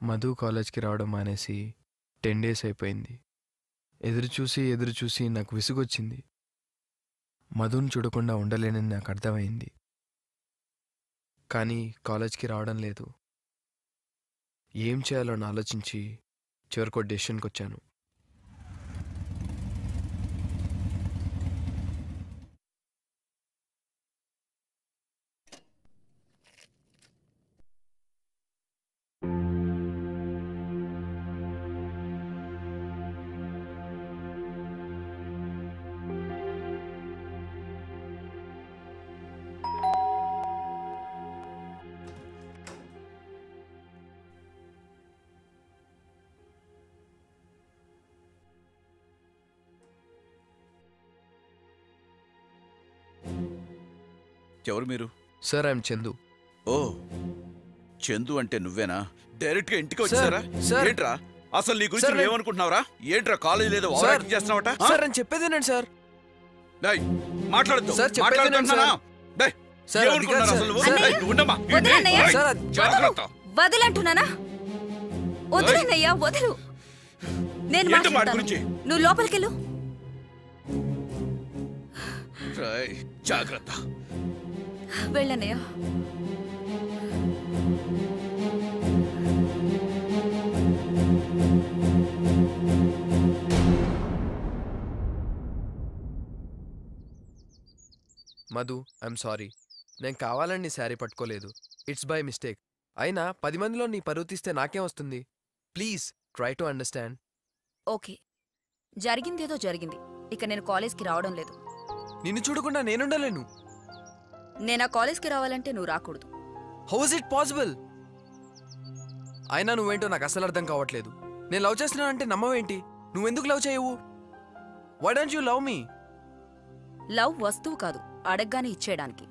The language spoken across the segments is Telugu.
మధు కాలేజ్కి రావడం మానేసి 10 డేస్ అయిపోయింది. ఎదురుచూసి నాకు విసుగొచ్చింది. మధుని చూడకుండా ఉండలేనని నాకు అర్థమైంది. కానీ కాలేజ్కి రావడం లేదు. ఏం చేయాలో అని ఆలోచించి చివరికి ఒక డెసిషన్కి వచ్చాను. ఎవరు మీరు? Sir I'm Chandu. ఓ చందు అంటే నువ్వేనా? డైరెక్ట్ గా ఇంటికి వచ్చారా? ఏంట్రా అసలు నీ గురించి నువ్వేమనుకుంటున్నావురా? ఏంట్రా కాలేజ్ లేదో ఓవరాక్టింగ్ చేస్తున్నావట? సార్ అని చెప్పేదేనండి సార్. మాట్లాడద్దు. వదలంటున్నానా? వదలన్నయ్యా వదలు. నేను నువ్వు లోపలికెళ్ళు. జాగ్రత్త. వెళ్ళన్నయ్యా. Madhu I'm sorry. నేను కావాలని నీ శారీ పట్టుకోలేదు. It's by mistake. అయినా 10 మందిలో నీ పరువు తీస్తే నాకేం వస్తుంది? Please try to understand. Okay, జరిగిందేదో జరిగింది. ఇక నేను కాలేజ్కి రావడం లేదు. నిన్ను చూడకుండా నేనుండలేను. నేను ఆ కాలేజ్కి రావాలంటే నువ్వు రాకూడదు. How is it possible? అయినా నువ్వేంటో నాకు అసలు అర్థం కావట్లేదు. నేను లవ్ చేస్తున్నానంటే నమ్మవేంటి? నువ్వెందుకు లవ్ చేయవు? Why don't you love me? Love వస్తువు కాదు, అడగ్గానే ఇచ్చేయడానికి.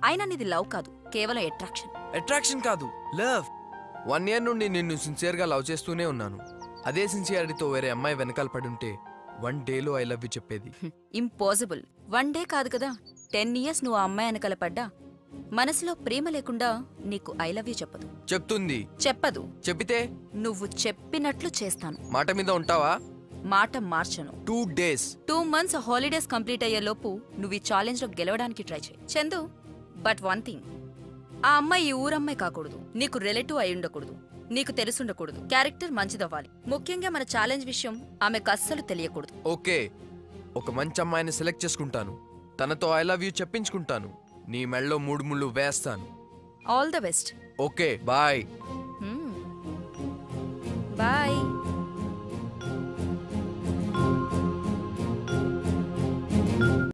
అయినా నీది లవ్ కాదు, కేవలం అట్రాక్షన్. అట్రాక్షన్ కాదు, లవ్. 1 year నుండి నిన్ను సిన్సియర్గా లవ్ చేస్తూనే ఉన్నాను. అదే సిన్సియారిటీతో వేరే అమ్మాయి వెనకాల పడుంటే 1 dayలో ఐ లవ్ యూ చెప్పేది. ఇంపాసిబుల్. 1 day కాదు కదా, 10 years నువ్వు ఆ అమ్మాయి వెనకాల పడ్డా మనసులో ప్రేమ లేకుండా నీకు ఐ లవ్ యూ చెప్పదు. చెప్తుంది. చెప్పదు. చెప్పితే నువ్వు చెప్పినట్లు చేస్తాను. మాట మీద ఉంటావా? మాట మార్చను. 2 days 2 months హాలిడేస్ కంప్లీట్ అయ్యే లోపు నువ్వు ఈ ఛాలెంజ్ లో గెలవడానికి ట్రై చేయి చందు. బట్ 1 thing, ఆ అమ్మాయి ఈ ఊరమ్మాయి కాకూడదు, నీకు రిలేటివ్ అయి ఉండకూడదు, నీకు తెలుసుండకూడదు, క్యారెక్టర్ మంచిదవ్వాలి. ముఖ్యంగా మన ఛాలెంజ్ విషయం ఆమెకు అస్సలు తెలియకూడదు. ఓకే, ఒక మంచి అమ్మాయిని సెలెక్ట్ చేసుకుంటాను. తనతో ఐ లవ్ యూ చెప్పించుకుంటాను. నీ మెళ్ళలో 3 ముళ్ళు వేస్తాను. All the best. Okay bye.